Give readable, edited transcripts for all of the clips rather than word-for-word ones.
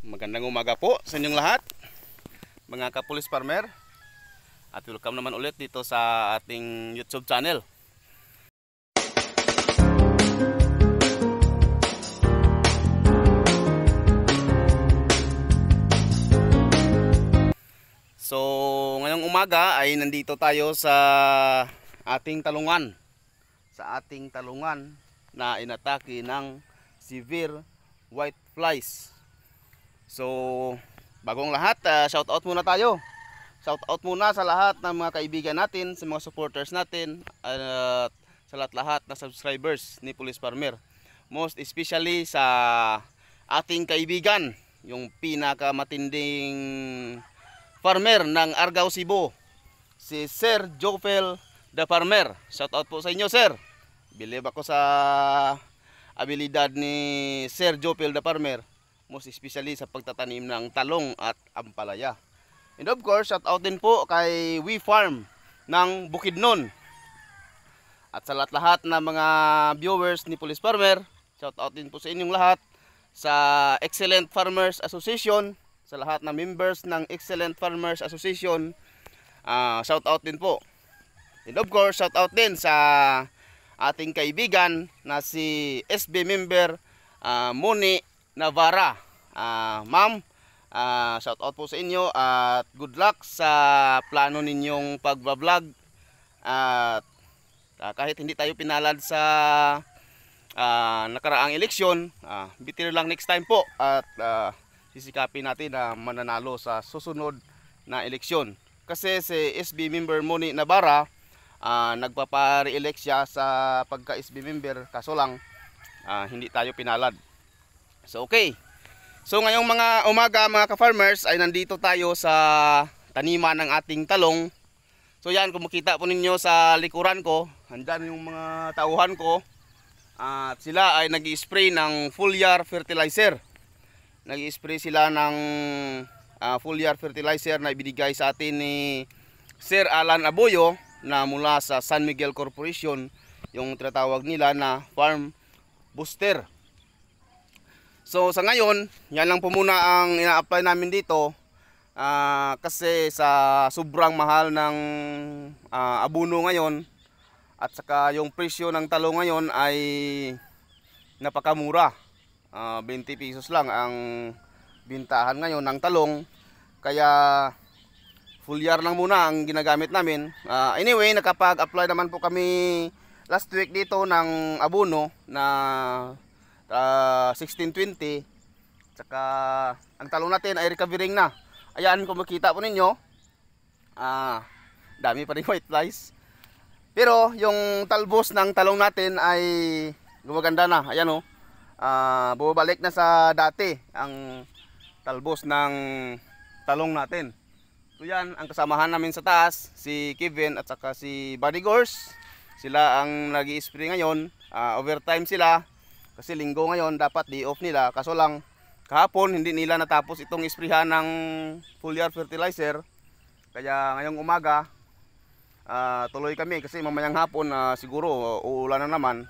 Magandang umaga po sa inyong lahat, mga kapulis farmer. At welcome naman ulit dito sa ating YouTube channel. So, ngayong umaga ay nandito tayo sa ating talungan. Sa ating talungan na inatake ng severe white flies. So, bagong lahat, shout out muna tayo. Shout out muna sa lahat ng mga kaibigan natin, sa mga supporters natin, at sa lahat na subscribers ni Pulis Farmer. Most especially sa ating kaibigan, yung pinakamatinding farmer ng Argao, Cebu, si Sir Jopel the Farmer. Shout out po sa inyo, sir. Believe ako sa abilidad ni Sir Jopel the Farmer, most especially sa pagtatanim ng talong at ampalaya. And of course, shout out din po kay We Farm ng Bukidnon. At sa lahat na mga viewers ni Pulis Farmer, shout out din po sa inyong lahat. Sa Excellent Farmers Association, sa lahat na members ng Excellent Farmers Association, shout out din po. And of course, shout out din sa ating kaibigan na si SB member Moni Navarra. Ma'am, shout out po sa inyo at good luck sa plano ninyong pagbablog. At kahit hindi tayo pinalad sa nakaraang eleksyon, bitir lang next time po at sisikapin natin na mananalo sa susunod na eleksyon. Kasi si SB member Moni Navarra, nagpapa-re-elect siya sa pagka-SB member, kaso lang hindi tayo pinalad. So okay. So ngayong mga umaga mga ka-farmers ay nandito tayo sa taniman ng ating talong. So yan, kung makita po ninyo sa likuran ko, andyan yung mga tauhan ko. At sila ay nag-i-spray ng foliar fertilizer. Nag-i-spray sila ng foliar fertilizer na ibinigay sa atin ni Sir Alan Aboyo na mula sa San Miguel Corporation, yung tinatawag nila na Farm Booster. So sa ngayon, yan lang po muna ang ina-apply namin dito kasi sa sobrang mahal ng abono ngayon at saka yung presyo ng talong ngayon ay napakamura. 20 pesos lang ang bintahan ngayon ng talong, kaya foliar lang muna ang ginagamit namin. Anyway, nakapag-apply naman po kami last week dito ng abono na 1620. Tsaka ang talong natin ay recovering na. Ayan, kung makita po ninyo, dami pa rin white flies. Pero yung talbos ng talong natin ay gumaganda na. Ayan o, bumabalik na sa dati ang talbos ng talong natin. So yan, ang kasamahan namin sa taas, si Kevin at saka si Buddy Gorse. Sila ang nag-i-spray ngayon. Overtime sila kasi linggo ngayon, dapat day off nila. Kaso lang, kahapon hindi nila natapos itong isprayhan ng foliar fertilizer. Kaya ngayong umaga, tuloy kami kasi mamayang hapon siguro uulan na naman.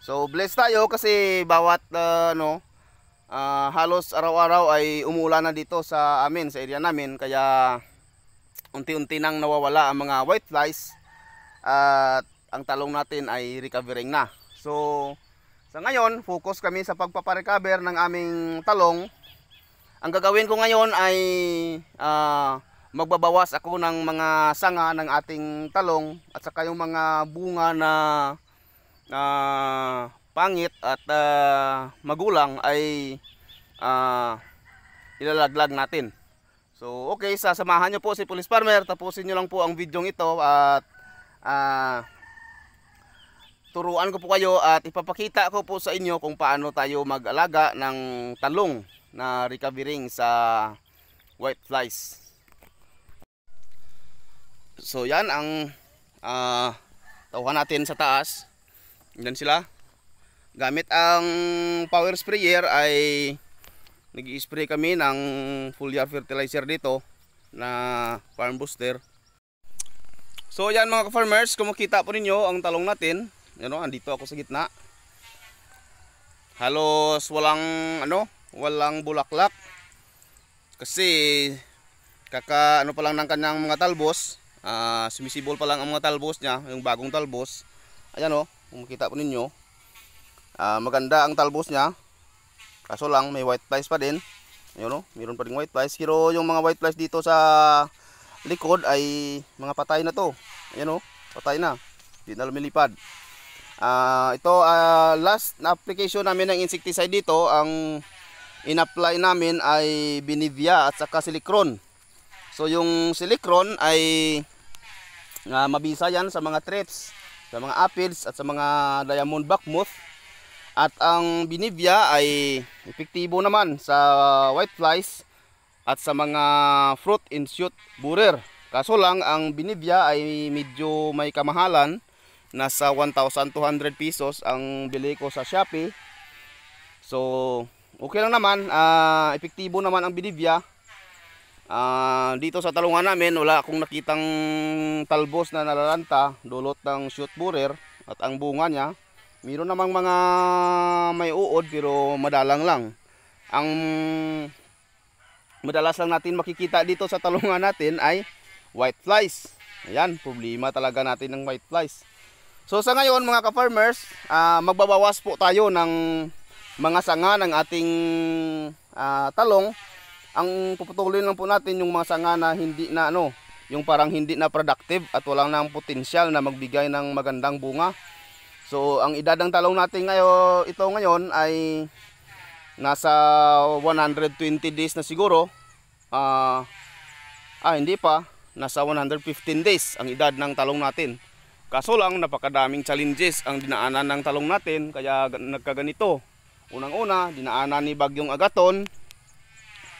So blessed tayo kasi bawat halos araw-araw ay umuulan na dito sa amin, sa area namin. Kaya unti-unti nang nawawala ang mga white flies at ang talong natin ay recovering na. So sa ngayon, focus kami sa pagpaparecover ng aming talong. Ang gagawin ko ngayon ay magbabawas ako ng mga sanga ng ating talong at saka yung mga bunga na pangit at magulang ay ilalaglag natin. So okay, sasamahan nyo po si Pulis Farmer. Tapusin nyo lang po ang video ito at turuan ko po kayo at ipapakita ko po sa inyo kung paano tayo mag-alaga ng talong na recovering sa white flies. So yan ang tauhan natin sa taas. Yan sila. Gamit ang power sprayer ay nag-i-spray kami ng foliar fertilizer dito na Farm Booster. So yan mga ka-farmers, kung makita po ninyo ang talong natin, andito ako sa gitna. Halos walang bulaklak. Kasi kaka ano pa lang ng kanyang mga talbos, sumisibol pa lang ang mga talbos niya, yung bagong talbos. Ayan oh, kung makita po ninyo, maganda ang talbos niya. Kaso lang may white flies pa din. Ayun oh, mayroon pa ding white flies. Pero yung mga white flies dito sa likod ay mga patay na to. Ayan oh, patay na. Hindi na lumilipad. Ito last na application namin ng insecticide dito, ang in-apply namin ay Benevia at saka Silicron. So yung Silicron ay mabisa yan sa mga thrips, sa mga aphids at sa mga diamond backmoth. At ang Benevia ay epektibo naman sa white flies at sa mga fruit and shoot borer. Kaso lang ang Benevia ay medyo may kamahalan. Nasa 1,200 pesos ang bili ko sa Shopee. So okay lang naman, epektibo naman ang Benevia. Dito sa talungan namin wala akong nakitang talbos na nalalanta dulot ng shoot borer. At ang bunga niya, mayroon namang mga may uod pero madalang lang. Ang madalas lang natin makikita dito sa talungan natin ay white flies. Ayan, problema talaga natin ng white flies. So sa ngayon mga ka-farmers, magbabawas po tayo ng mga sanga ng ating talong. Ang puputulin lang po natin yung mga sanga na hindi na yung parang hindi na productive at walang nang potensyal na magbigay ng magandang bunga. So ang edad ng talong natin ngayon ay nasa 120 days na siguro. Hindi pa, nasa 115 days ang edad ng talong natin. Kaso lang napakadaming challenges ang dinaanan ng talong natin kaya nagkaganito. Unang-una, dinaanan ni Bagyong Agaton.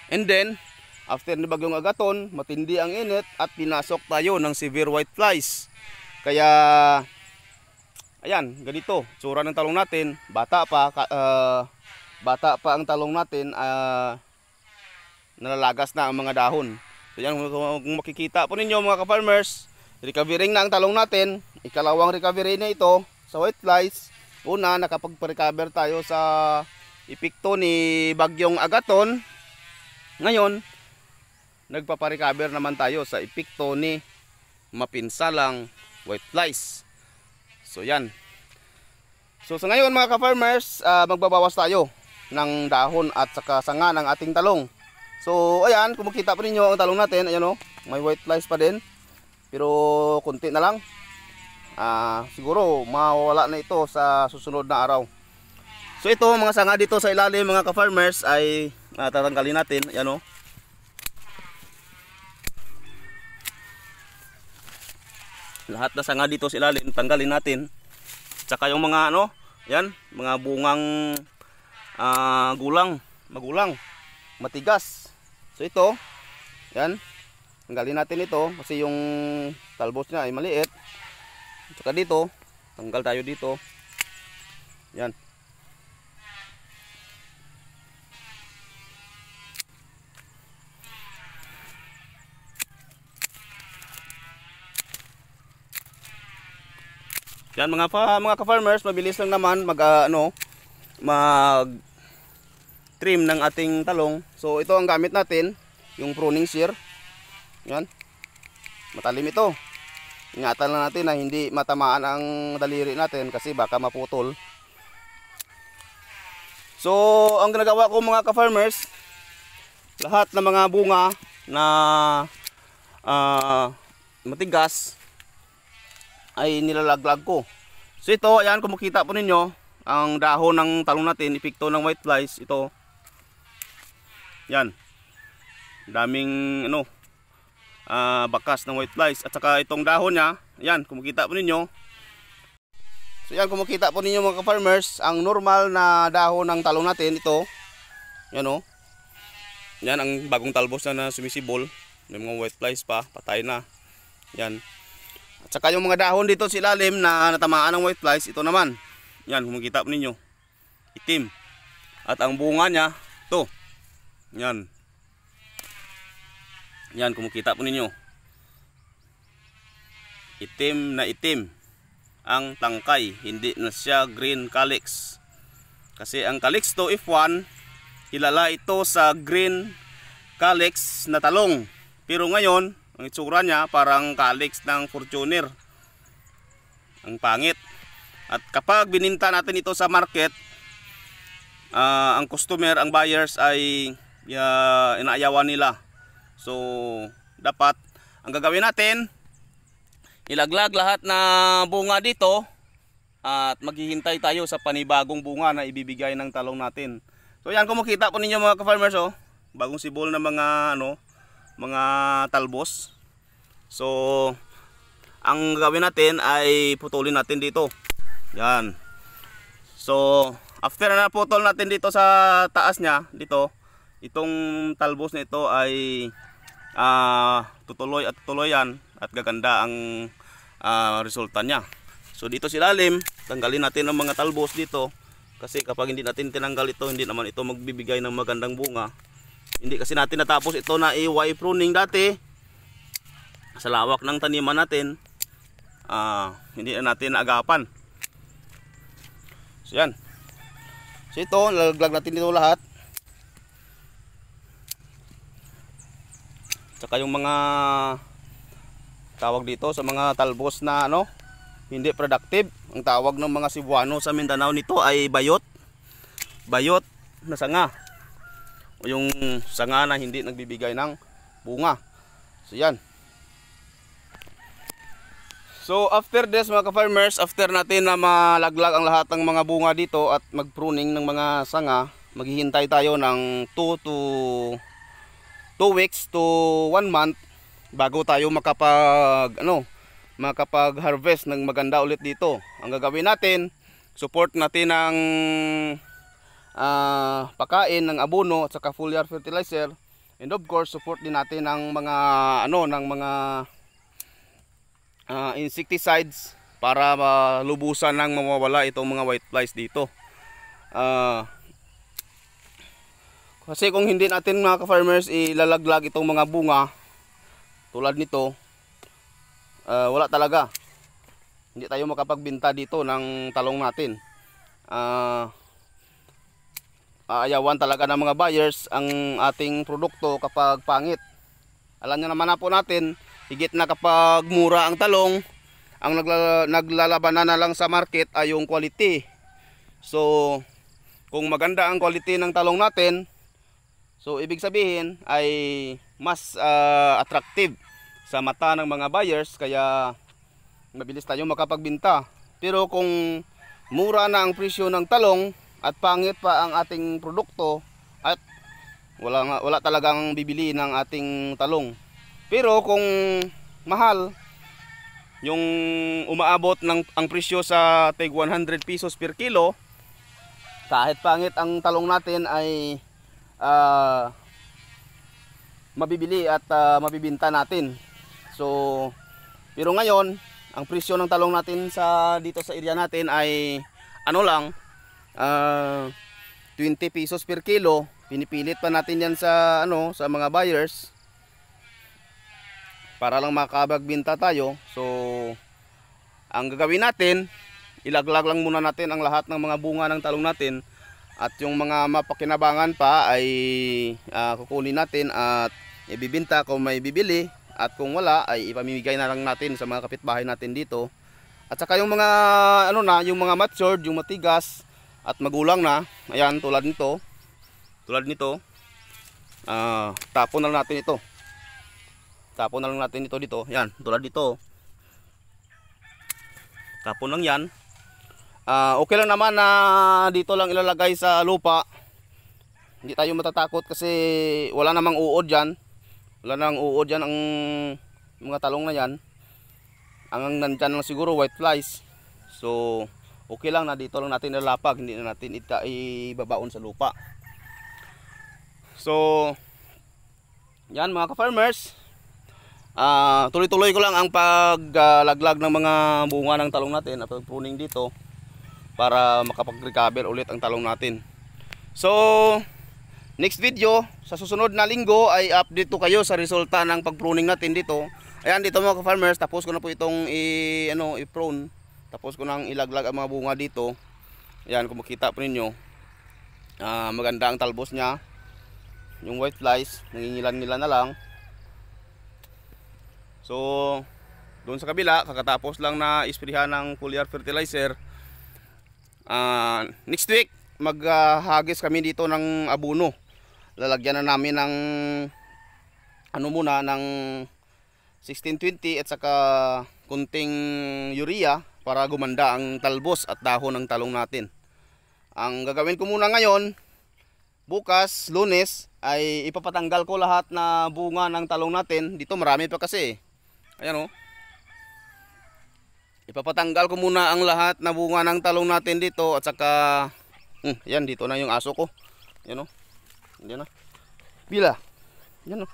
And then, after ni Bagyong Agaton, matindi ang init at pinasok tayo ng severe white flies. Kaya ayan, ganito, tsura ng talong natin, bata pa ang talong natin, nalalagas na ang mga dahon. So yan, kung makikita po ninyo mga ka-farmers, recovering na ang talong natin. Ikalawang recovery na ito sa white flies. Una, nakapag-recover tayo sa epekto ni Bagyong Agaton. Ngayon, nagpapa-recover naman tayo sa epekto ni mapinsalang white flies. So yan. So sa ngayon mga ka-farmers, magbabawas tayo ng dahon at saka sanga ng ating talong. So ayan, kung makita pa ninyo ang talong natin, ayan oh, may white flies pa din. Pero konti na lang. Siguro mawawala na ito sa susunod na araw. So ito mga sanga dito sa ilalim mga ka-farmers ay tatanggalin natin, ayan oh. Lahat na sanga dito sa ilalim tanggalin natin. Tsaka yung mga yan, mga bungang magulang, matigas. So ito, yan, tanggalin natin ito kasi yung talbos niya ay maliit. Tsaka dito, tanggal tayo dito. Yan. Yan mga ka-farmers, mabilis lang naman mag trim ng ating talong. So ito ang gamit natin, yung pruning shear. Yan. Matalim ito. Ingatan lang natin na hindi matamaan ang daliri natin kasi baka maputol. So ang ginagawa ko mga ka-farmers, lahat ng mga bunga na matigas ay nilalaglag ko. So ito, ayan, kung makita po ninyo ang dahon ng talong natin, epekto ng white flies, ito. Yan. Daming bakas ng white flies at saka itong dahon niya, ayan, kung makita po ninyo. So yan, kung makita po ninyo mga ka-farmers, ang normal na dahon ng talong natin ito. Yan oh. Yan ang bagong talbos na sumisibol. May mga white flies pa, patay na. Yan. At saka yung mga dahon dito sa ilalim na natamaan ng white flies, ito naman. Yan, kung makita po ninyo. Itim. At ang bunga niya, ito. Yan. Yan, kung makita po ninyo. Itim na itim ang tangkay. Hindi na siya green calyx. Kasi ang calyx to F1, kilala ito sa green calyx na talong. Pero ngayon, ang itsura niya parang calyx ng Fortuner. Ang pangit. At kapag bininta natin ito sa market, ang customer, ang buyers ay inaayawan nila. So dapat ang gagawin natin, ilaglag lahat na bunga dito at maghihintay tayo sa panibagong bunga na ibibigay ng talong natin. So yan, kung makita po ninyo mga ka-farmers, oh, bagong sibol na mga mga talbos. So ang gagawin natin ay putulin natin dito. Yan. So after na putol natin dito sa taas niya, dito, itong talbos na ito ay tutuloy at tutuloyan at gaganda ang resulta niya. So dito sa ilalim, tanggalin natin ang mga talbos dito, kasi kapag hindi natin tinanggal ito, hindi naman ito magbibigay ng magandang bunga. Hindi kasi natin natapos ito na i-Y pruning dati sa lawak ng taniman natin. Hindi na natin naagapan. So yan. So ito, lalaglag natin dito lahat. Saka yung mga tawag dito sa mga talbos na hindi productive. Ang tawag ng mga Cebuano sa Mindanao nito ay bayot. Bayot na sanga. O yung sanga na hindi nagbibigay ng bunga. So yan. So after this mga ka-farmers, after natin na malaglag ang lahat ng mga bunga dito at mag-pruning ng mga sanga, maghihintay tayo ng 2 weeks to 1 month bago tayo makapag-harvest ng maganda ulit dito. Ang gagawin natin, support natin ng pakain ng abono at saka foliar fertilizer, and of course support din natin ng mga insecticides para lubusan ng mawawala itong mga whiteflies dito. Kasi kung hindi natin mga ka-farmers ilalaglag itong mga bunga tulad nito, wala talaga. Hindi tayo makapagbenta dito ng talong natin. Aayawan talaga ng mga buyers ang ating produkto kapag pangit. Alam nyo naman na po natin, higit na kapag mura ang talong, ang naglalabanan na lang sa market ay yung quality. So kung maganda ang quality ng talong natin, so ibig sabihin ay mas attractive sa mata ng mga buyers, kaya mabilis tayo makapagbenta. Pero kung mura na ang presyo ng talong at pangit pa ang ating produkto, at wala talagang bibili ng ating talong. Pero kung mahal, yung umaabot ang presyo sa tig 100 pesos per kilo, kahit pangit ang talong natin ay mabibili at mabibinta natin. So pero ngayon ang presyo ng talong natin dito sa area natin ay lang 20 pesos per kilo. Pinipilit pa natin yan sa mga buyers para lang makabagbenta tayo. So ang gagawin natin, ilaglag lang muna natin ang lahat ng mga bunga ng talong natin, at yung mga mapakinabangan pa ay kukunin natin at ibibinta kung may bibili, at kung wala ay ipamimigay na lang natin sa mga kapitbahay natin dito. At saka yung mga yung mga matured, yung matigas at magulang na, ayan, tulad nito, tapon na lang natin ito. Tapon na lang natin ito dito. Yan, tulad dito. Tapon lang yan. Okay lang naman na dito lang ilalagay sa lupa. Hindi tayo matatakot kasi wala namang uod dyan. Wala namang uod dyan ang mga talong na yan. Ang nandyan lang siguro whiteflies. So okay lang na dito lang natin ilalapag. Hindi na natin ibabaon sa lupa. So yan mga ka-farmers, tuloy-tuloy ko lang ang paglaglag ng mga bunga ng talong natin at pruning dito para makapag-recover ulit ang talong natin. So next video, sa susunod na linggo ay update ko kayo sa resulta ng pag-pruning natin dito. Ayan, dito mga ka-farmers, tapos ko na po itong i-prune. Tapos ko nang ilaglag ang mga bunga dito. Ayan, kung makita po ninyo, maganda ang talbos niya. yung white flies, nangingilan-ngilan na lang. So, doon sa kabila, kakatapos lang na isprihan ng foliar fertilizer. Next week, maghagis kami dito ng abono. Lalagyan na namin ng ng 1620 at saka kunting urea para gumanda ang talbos at dahon ng talong natin. Ang gagawin ko muna ngayon, bukas, Lunes, ay ipapatanggal ko lahat na bunga ng talong natin. Dito marami pa kasi. Ayan o. Ipapatanggal ko muna ang lahat na bunga ng talong natin dito. At saka, yan, dito na yung aso ko. Yan o. Yan na. Bila. Yan o.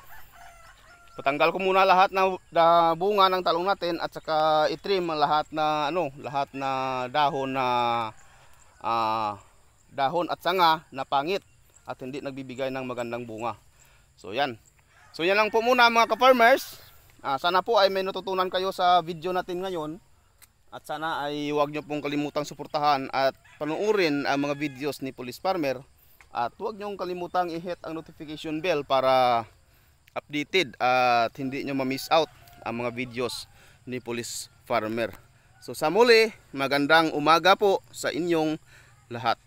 Patanggal ko muna lahat na bunga ng talong natin. At saka itrim lahat na, lahat na dahon at sanga na pangit at hindi nagbibigay ng magandang bunga. So yan. So yan lang po muna mga ka-farmers. Sana po ay may natutunan kayo sa video natin ngayon. At sana ay huwag nyo pong kalimutang suportahan at panuorin ang mga videos ni Police Farmer. At huwag nyo kalimutang i-hit ang notification bell para updated at hindi nyo ma-miss out ang mga videos ni Police Farmer. So sa muli, magandang umaga po sa inyong lahat.